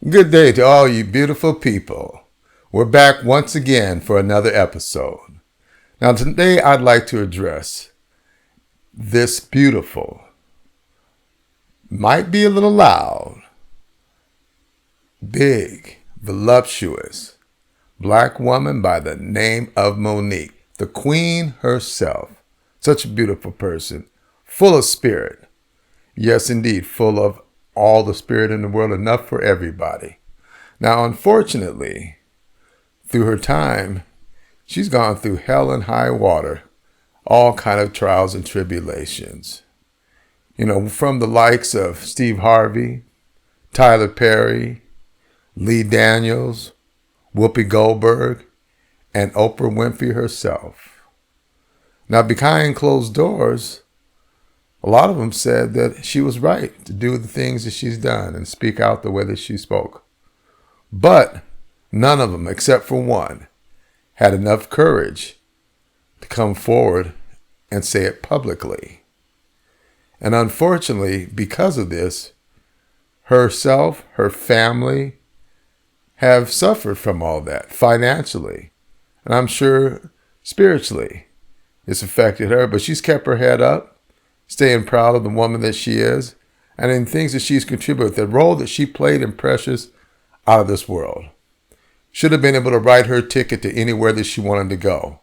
Good day to all you beautiful people. We're back once again for another episode. Now today I'd like to address this beautiful, might be a little loud, big, voluptuous black woman by the name of Monique, the queen herself. Such a beautiful person, full of spirit. Yes, indeed, full of all the spirit in the world, enough for everybody. Now, unfortunately, through her time, she's gone through hell and high water, all kind of trials and tribulations. You know, from the likes of Steve Harvey, Tyler Perry, Lee Daniels, Whoopi Goldberg, and Oprah Winfrey herself. Now, behind closed doors, a lot of them said that she was right to do the things that she's done and speak out the way that she spoke. But none of them, except for one, had enough courage to come forward and say it publicly. And unfortunately, because of this, herself, her family have suffered from all that financially. And I'm sure spiritually it's affected her, but she's kept her head up, staying proud of the woman that she is, and in things that she's contributed, the role that she played in Precious out of this world. Should have been able to write her ticket to anywhere that she wanted to go.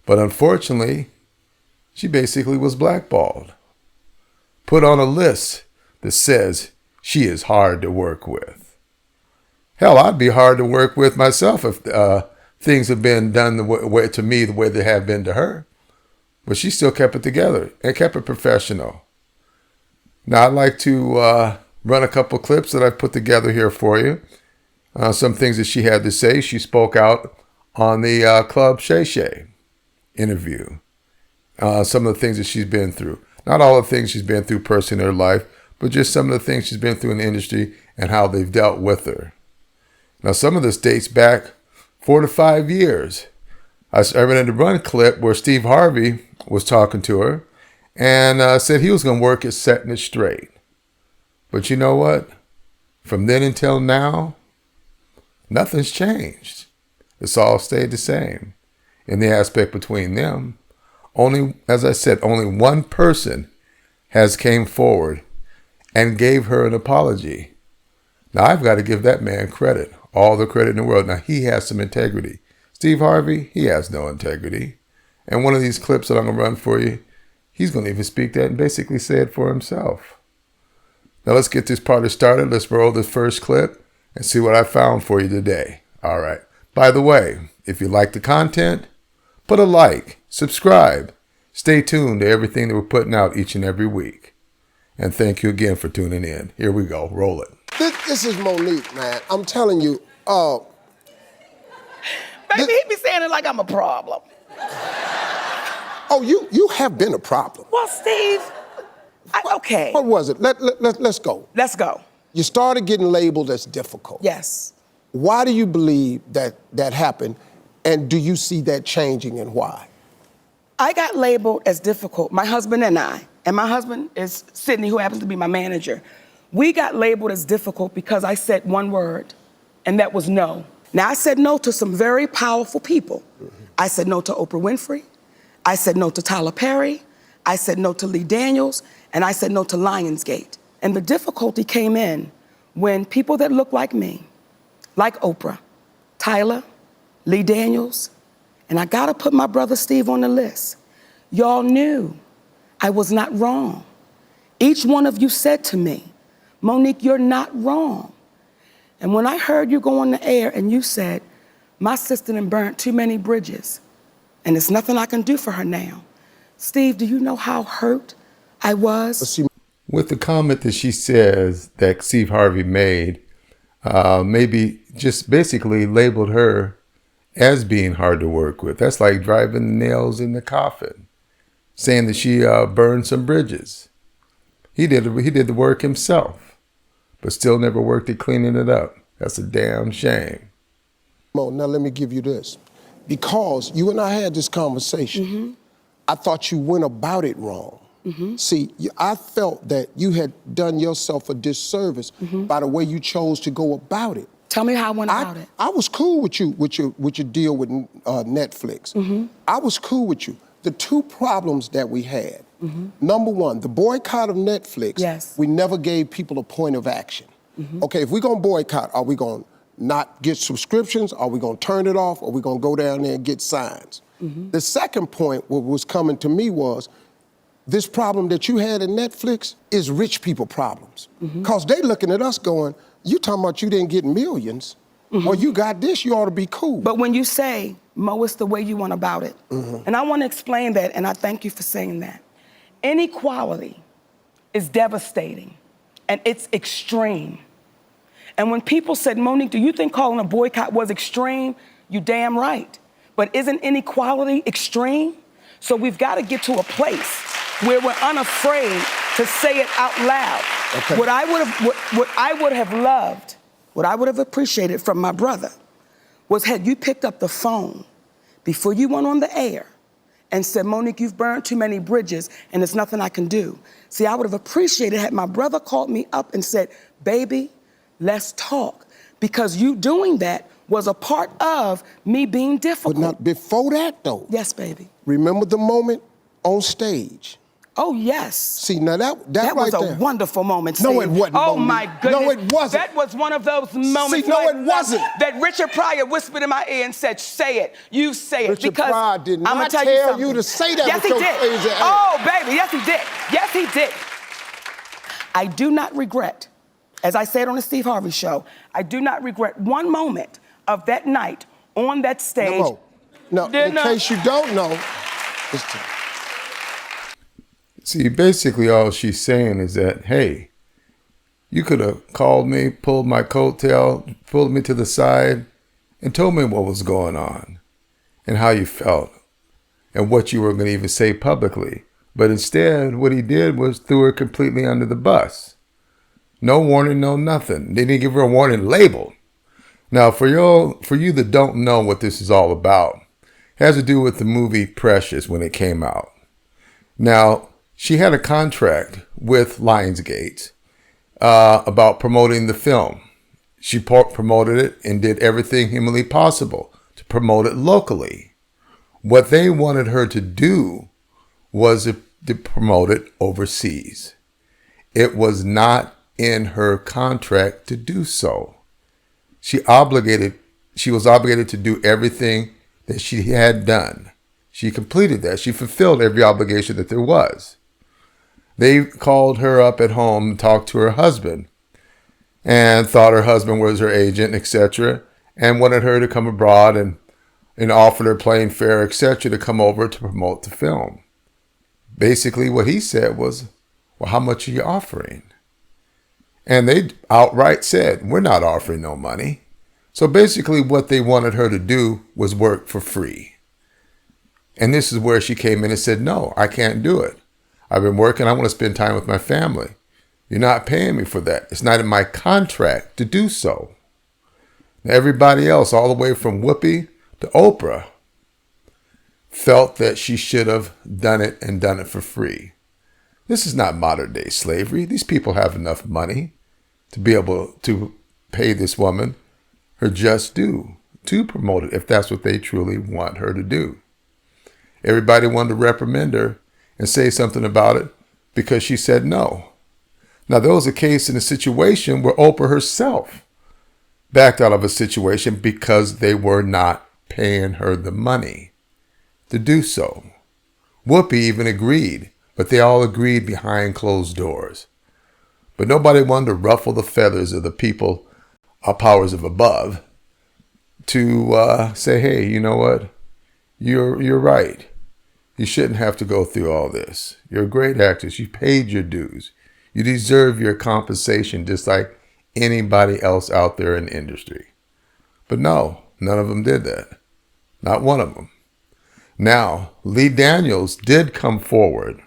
But unfortunately, she basically was blackballed. Put on a list that says she is hard to work with. Hell, I'd be hard to work with myself if things have been done the way to me the way they have been to her. But she still kept it together and kept it professional. Now, I'd like to run a couple clips that I've put together here for you. Some things that she had to say. She spoke out on the Club Shay Shay interview. Some of the things that she's been through. Not all the things she's been through personally in her life, but just some of the things she's been through in the industry and how they've dealt with her. Now, some of this dates back 4 to 5 years. I read a run clip where Steve Harvey was talking to her and said he was going to work at setting it straight. But you know what? From then until now, nothing's changed. It's all stayed the same in the aspect between them. Only, as I said, only one person has came forward and gave her an apology. Now, I've got to give that man credit, all the credit in the world. Now, he has some integrity. Steve Harvey, he has no integrity. And one of these clips that I'm going to run for you, he's going to even speak that and basically say it for himself. Now let's get this party started. Let's roll this first clip and see what I found for you today. All right. By the way, if you like the content, put a like, subscribe. Stay tuned to everything that we're putting out each and every week. And thank you again for tuning in. Here we go. Roll it. This is Monique, man. I'm telling you, Baby, he be saying it like I'm a problem. oh, you have been a problem. Well, Steve, okay. What was it? Let's go. Let's go. You started getting labeled as difficult. Yes. Why do you believe that happened, and do you see that changing, and why? I got labeled as difficult, my husband and I, and my husband is Sydney, who happens to be my manager. We got labeled as difficult because I said one word, and that was no. Now, I said no to some very powerful people. I said no to Oprah Winfrey. I said no to Tyler Perry. I said no to Lee Daniels. And I said no to Lionsgate. And the difficulty came in when people that look like me, like Oprah, Tyler, Lee Daniels, and I gotta put my brother Steve on the list. Y'all knew I was not wrong. Each one of you said to me, Monique, you're not wrong. And when I heard you go on the air and you said, my sister done burnt too many bridges and there's nothing I can do for her now. Steve, do you know how hurt I was? With the comment that she says that Steve Harvey made, maybe just basically labeled her as being hard to work with. That's like driving the nails in the coffin, saying that she burned some bridges. He did the work himself, but still never worked at cleaning it up. That's a damn shame. Now let me give you this. Because you and I had this conversation, I thought you went about it wrong. See, I felt that you had done yourself a disservice by the way you chose to go about it. Tell me how I went about it. I was cool with you with your deal with Netflix. I was cool with you. The two problems that we had, number one, the boycott of Netflix, Yes. we never gave people a point of action. Okay, if we're gonna boycott, are we gonna not get subscriptions? Are we gonna turn it off? Are we gonna go down there and get signs? The second point, what was coming to me was, this problem that you had in Netflix is rich people problems. Cause they looking at us going, you talking about you didn't get millions, or you got this, you ought to be cool. But when you say, Mo, it's the way you went about it, and I want to explain that, and I thank you for saying that. Inequality is devastating, and it's extreme. And when people said, Monique, do you think calling a boycott was extreme? You damn right. But isn't inequality extreme? So we've got to get to a place where we're unafraid to say it out loud. Okay. What I would have loved, what I would have appreciated from my brother was had you picked up the phone before you went on the air and said, Monique, you've burned too many bridges and there's nothing I can do. See, I would have appreciated had my brother called me up and said, baby, let's talk. Because you doing that was a part of me being difficult. But not before that though. Yes, baby. Remember the moment on stage? Oh, yes. See, now that That right was a there. wonderful moment, No, Steve. it wasn't, Oh, Monique. my goodness. No, it wasn't. That was one of those moments. See, no, like it wasn't. That Richard Pryor whispered in my ear and said, say it. You say it. Richard because Pryor did I'ma not tell tell you something. to say that yes, with he your did. crazy ass. Oh, baby, yes, he did. Yes, he did. I do not regret, as I said on the Steve Harvey show, I do not regret one moment of that night on that stage. No, in case you don't know, See, basically all she's saying is that, hey, you could have called me, pulled my coattail, pulled me to the side, and told me what was going on and how you felt and what you were going to even say publicly. But instead, what he did was threw her completely under the bus. No warning, no nothing. They didn't give her a warning label. Now, for you that don't know what this is all about, it has to do with the movie Precious when it came out. Now, she had a contract with Lionsgate about promoting the film. She promoted it and did everything humanly possible to promote it locally. What they wanted her to do was to promote it overseas. It was not in her contract to do so. She was obligated to do everything that she had done. She completed that. She fulfilled every obligation that there was. They called her up at home and talked to her husband and thought her husband was her agent, etc., and wanted her to come abroad and offered her plane fare, etc., to come over to promote the film. Basically, what he said was, well, how much are you offering? And they outright said, we're not offering no money. So basically what they wanted her to do was work for free. And this is where she came in and said, no, I can't do it. I've been working. I want to spend time with my family. You're not paying me for that. It's not in my contract to do so. Everybody else, all the way from Whoopi to Oprah, felt that she should have done it and done it for free. This is not modern day slavery. These people have enough money to be able to pay this woman her just due to promote it if that's what they truly want her to do. Everybody wanted to reprimand her and say something about it because she said no. Now, there was a case in a situation where Oprah herself backed out of a situation because they were not paying her the money to do so. Whoopi even agreed, but they all agreed behind closed doors. But nobody wanted to ruffle the feathers of the people, powers of above, to say, hey, you know what? You're right. You shouldn't have to go through all this. You're a great actress. You paid your dues. You deserve your compensation just like anybody else out there in the industry. But no, none of them did that. Not one of them. Now, Lee Daniels did come forward.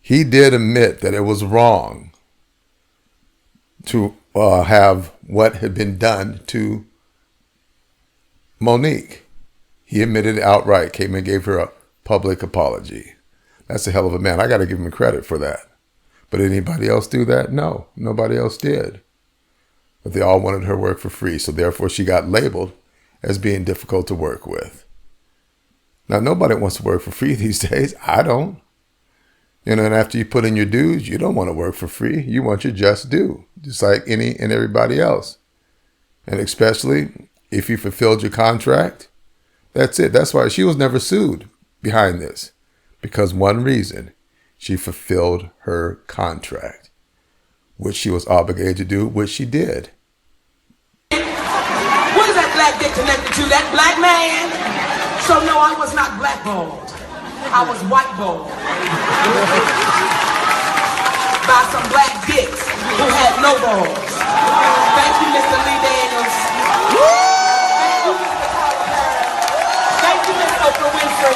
He did admit that it was wrong to have what had been done to Monique. He admitted it outright, came and gave her a public apology. That's a hell of a man. I got to give him credit for that. But anybody else do that? No, nobody else did. But they all wanted her work for free. So therefore she got labeled as being difficult to work with. Now, nobody wants to work for free these days. I don't. And after you put in your dues, you don't want to work for free. You want your just due, just like any and everybody else. And especially if you fulfilled your contract, that's it. That's why she was never sued behind this. Because one reason, she fulfilled her contract, which she was obligated to do, which she did. What is that black dick connected to? That black man? So no, I was not blackballed. I was whiteballed. By some black dicks who had no balls. Thank you, Mr. Lee Daniels. Thank you, Mr. Tyler Perry. Thank you, Miss Oprah Winfrey.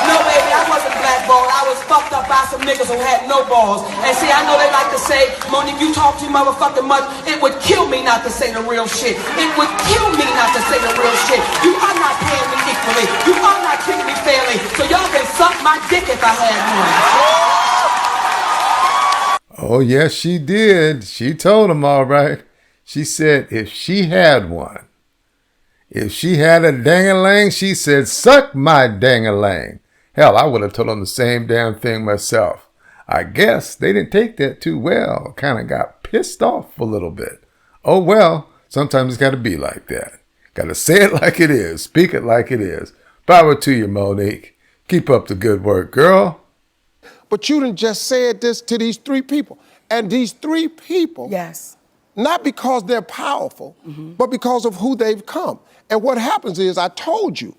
No, baby, I wasn't blackballed. I was fucked up by some niggas who had no balls. And see, I know they like to say, Monique, you talk too motherfucking much. It would kill me not to say the real shit. It would kill me not to say the real shit. You are not paying me equally. You are not treating me fairly. So y'all can suck my dick if I had one. Oh, yes, she did. She told him all right. She said if she had one, if she had a dang-a-lang, she said, suck my dang-a-lang. Hell, I would have told them the same damn thing myself. I guess they didn't take that too well. Kind of got pissed off a little bit. Oh, well, sometimes it's got to be like that. Got to say it like it is. Speak it like it is. Power to you, Monique. Keep up the good work, girl. But you done just said this to these three people. And these three people, Yes. not because they're powerful, but because of who they've come. And what happens is, I told you,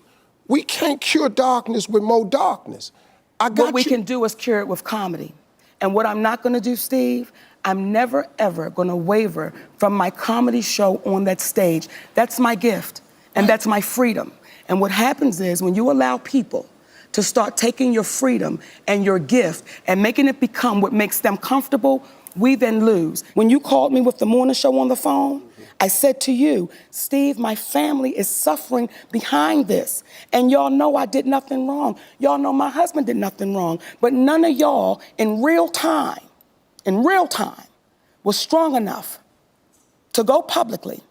we can't cure darkness with more darkness. What we can do is cure it with comedy. And what I'm not gonna do, Steve, I'm never ever gonna waver from my comedy show on that stage. That's my gift, and that's my freedom. And what happens is, when you allow people to start taking your freedom and your gift and making it become what makes them comfortable, we then lose. When you called me with the morning show on the phone, I said to you, Steve, my family is suffering behind this. And y'all know I did nothing wrong. Y'all know my husband did nothing wrong. But none of y'all in real time, was strong enough to go publicly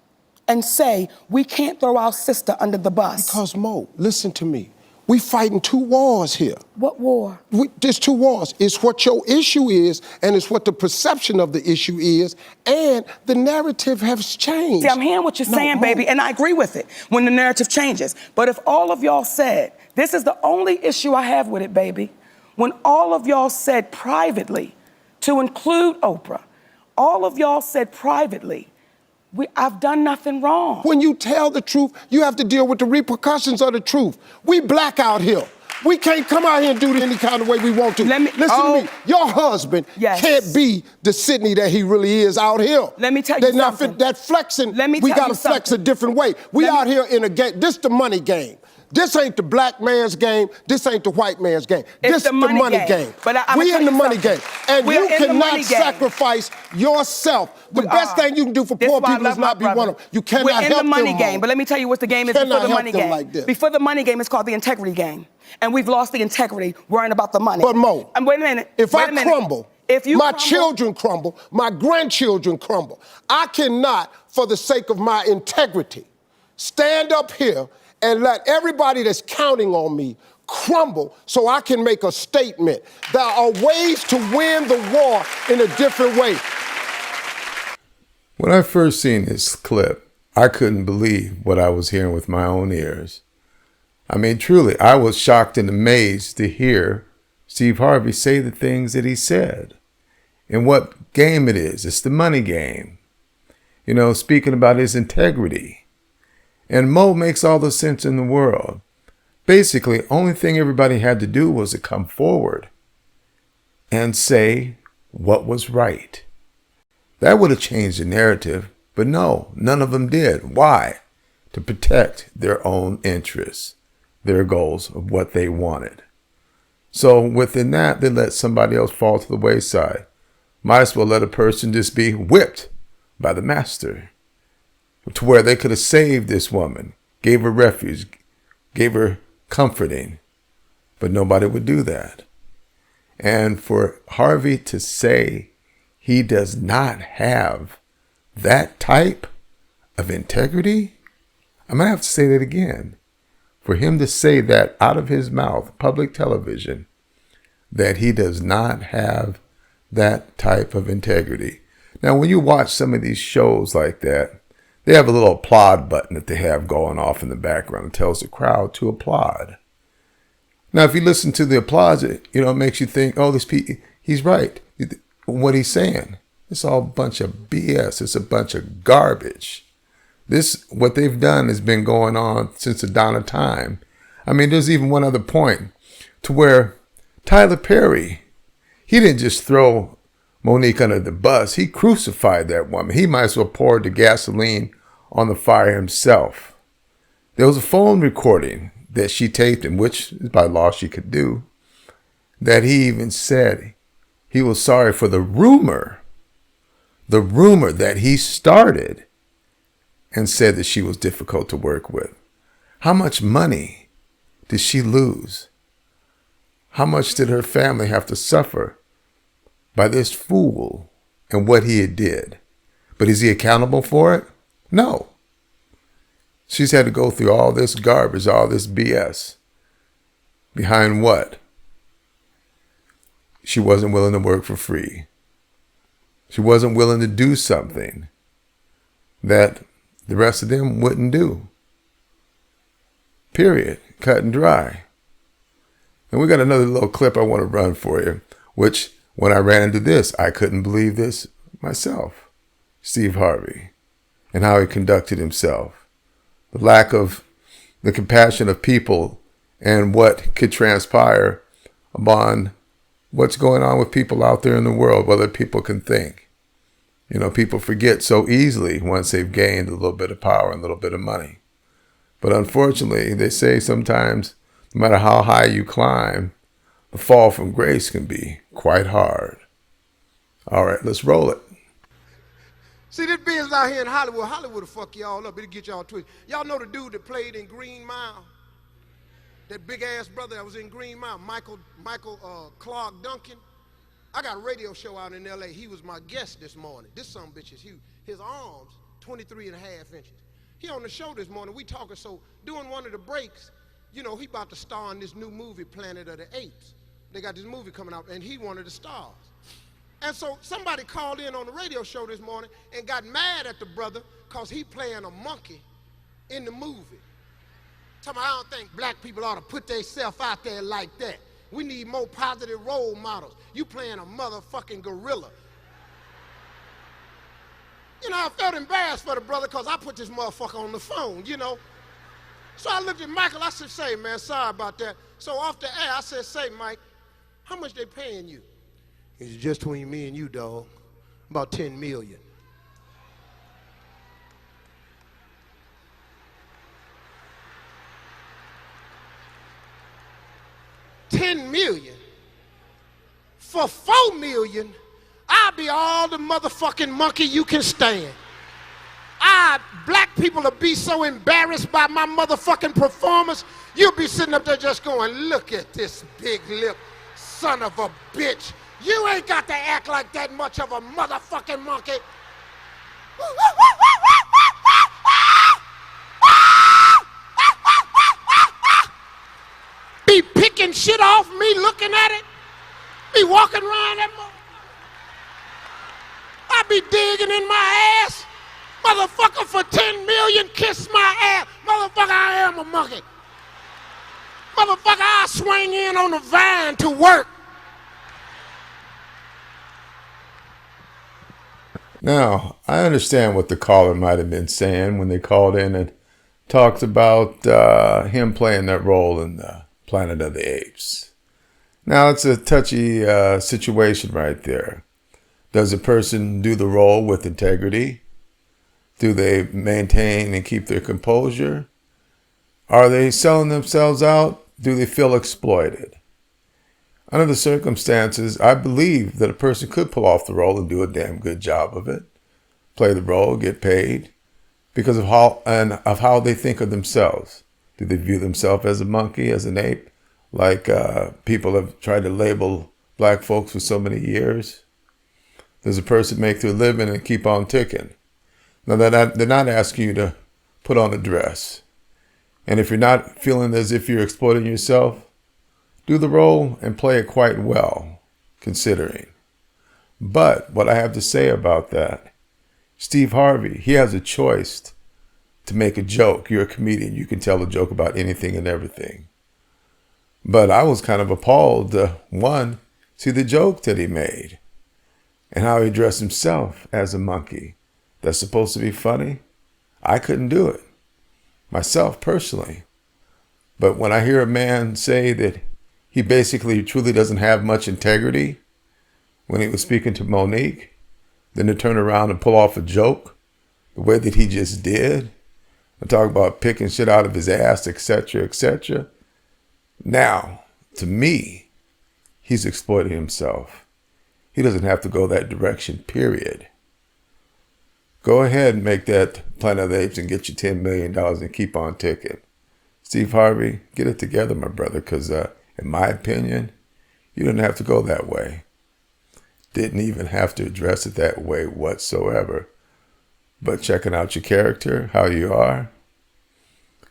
and say, we can't throw our sister under the bus. Because, Mo, listen to me. We fighting two wars here. What war? There's two wars. It's what your issue is, and it's what the perception of the issue is, and the narrative has changed. See, I'm hearing what you're saying, baby, and I agree with it when the narrative changes. But if all of y'all said, this is the only issue I have with it, baby, when all of y'all said privately, to include Oprah, all of y'all said privately, I've done nothing wrong. When you tell the truth, you have to deal with the repercussions of the truth. We black out here. We can't come out here and do it any kind of way we want to. Listen to me. Your husband can't be the Sidney that he really is out here. Let me tell you something. That flexing, we got to flex a different way. We out here in a game. This the money game. This ain't the black man's game. This ain't the white man's game. This the money game. But we in the money game. And you cannot sacrifice yourself. The best thing you can do for poor people is not be one of them. You cannot help them. We're in the money game. But let me tell you what the game is before the money game. Like this. Before the money game, it's called the integrity game. And we've lost the integrity worrying about the money. But Mo, wait a minute. If I crumble, my children crumble, my grandchildren crumble. I cannot, for the sake of my integrity, stand up here and let everybody that's counting on me crumble so I can make a statement. There are ways to win the war in a different way. When I first seen this clip, I couldn't believe what I was hearing with my own ears. I mean, truly, I was shocked and amazed to hear Steve Harvey say the things that he said. And what game it is. It's the money game. You know, speaking about his integrity. And Mo makes all the sense in the world. Basically, only thing everybody had to do was to come forward and say what was right. That would have changed the narrative, but no, none of them did. Why? To protect their own interests, their goals of what they wanted. So within that, they let somebody else fall to the wayside. Might as well let a person just be whipped by the master, to where they could have saved this woman, gave her refuge, gave her comforting, but nobody would do that. And for Harvey to say he does not have that type of integrity, I'm going to have to say that again. For him to say that out of his mouth, public television, that he does not have that type of integrity. Now, when you watch some of these shows like that, they have a little applaud button that they have going off in the background. It tells the crowd to applaud. Now, if you listen to the applause, it makes you think, oh, he's right. What he's saying, it's all a bunch of BS. It's a bunch of garbage. What they've done has been going on since the dawn of time. I mean, there's even one other point to where Tyler Perry, he didn't just throw Monique under the bus. He crucified that woman. He might as well pour the gasoline on the fire himself. There was a phone recording that she taped him, which by law she could do, that he even said he was sorry for the rumor that he started, and said that she was difficult to work with. How much money did she lose? How much did her family have to suffer by this fool and what he did? But is he accountable for it? No. She's had to go through all this garbage, all this BS. Behind what? She wasn't willing to work for free. She wasn't willing to do something that the rest of them wouldn't do. Period. Cut and dry. And we got another little clip I want to run for you, which when I ran into this, I couldn't believe this myself. Steve Harvey and how he conducted himself. The lack of the compassion of people and what could transpire upon what's going on with people out there in the world, whether people can think. People forget so easily once they've gained a little bit of power and a little bit of money. But unfortunately, they say sometimes, no matter how high you climb, the fall from grace can be quite hard. All right, let's roll it. See, this business out here in Hollywood, Hollywood will fuck y'all up. It'll get y'all twisted. Y'all know the dude that played in Green Mile? That big-ass brother that was in Green Mile, Michael Clark Duncan? I got a radio show out in L.A. He was my guest this morning. This son of a bitch is huge. His arms, 23 and a half inches. He on the show this morning. We talking, so doing one of the breaks, he about to star in this new movie, Planet of the Apes. They got this movie coming out, and he one of the stars. And so somebody called in on the radio show this morning and got mad at the brother because he playing a monkey in the movie. Tell me, I don't think black people ought to put themselves out there like that. We need more positive role models. You playing a motherfucking gorilla. I felt embarrassed for the brother because I put this motherfucker on the phone, So I looked at Michael, I said, say, man, sorry about that. So off the air, I said, say, Mike, how much they paying you? It's just between me and you, dog. About 10 million. $10 million? For $4 million, I'll be all the motherfucking monkey you can stand. Black people will be so embarrassed by my motherfucking performance, you'll be sitting up there just going, look at this big lip son of a bitch. You ain't got to act like that much of a motherfucking monkey. Be picking shit off me looking at it. Be walking around that I be digging in my ass. Motherfucker, for 10 million, kiss my ass. Motherfucker, I am a monkey. Motherfucker, I swing in on the vine to work. Now, I understand what the caller might have been saying when they called in and talked about him playing that role in Planet of the Apes. Now, it's a touchy situation right there. Does a person do the role with integrity? Do they maintain and keep their composure? Are they selling themselves out? Do they feel exploited? Under the circumstances, I believe that a person could pull off the role and do a damn good job of it. Play the role, get paid, because of how they think of themselves. Do they view themselves as a monkey, as an ape, like people have tried to label black folks for so many years. Does a person make their living and keep on ticking? Now, they're not asking you to put on a dress. And if you're not feeling as if you're exploiting yourself, do the role and play it quite well, considering. But what I have to say about that, Steve Harvey, he has a choice to make a joke. You're a comedian. You can tell a joke about anything and everything. But I was kind of appalled to, one, see the joke that he made and how he dressed himself as a monkey. That's supposed to be funny. I couldn't do it myself personally. But when I hear a man say that he basically truly doesn't have much integrity when he was speaking to Monique, then to turn around and pull off a joke the way that he just did and talk about picking shit out of his ass, etc., etc. Now, to me, he's exploiting himself. He doesn't have to go that direction, period. Go ahead and make that Planet of the Apes and get you $10 million and keep on ticking. Steve Harvey, get it together, my brother, because in my opinion, you didn't have to go that way. Didn't even have to address it that way whatsoever. But checking out your character, how you are,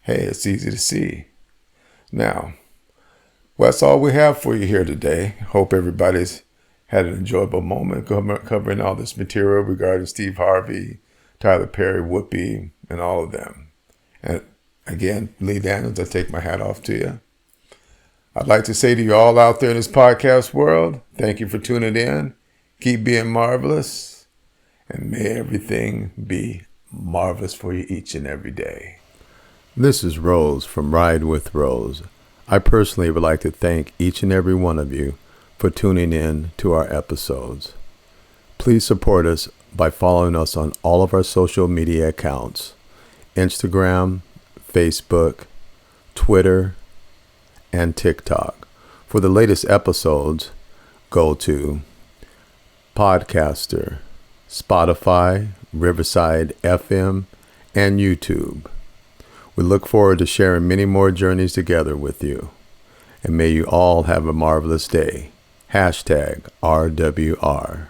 hey, it's easy to see. Now, well, that's all we have for you here today. Hope everybody's had an enjoyable moment covering all this material regarding Steve Harvey, Tyler Perry, Whoopi, and all of them. And again, Lee Daniels, I take my hat off to you. I'd like to say to you all out there in this podcast world, thank you for tuning in. Keep being marvelous, and may everything be marvelous for you each and every day. This is Rose from Ride with Rose. I personally would like to thank each and every one of you for tuning in to our episodes. Please support us by following us on all of our social media accounts: Instagram, Facebook, Twitter, and TikTok. For the latest episodes, go to Podcaster, Spotify, Riverside FM, and YouTube. We look forward to sharing many more journeys together with you. And may you all have a marvelous day. #RWR.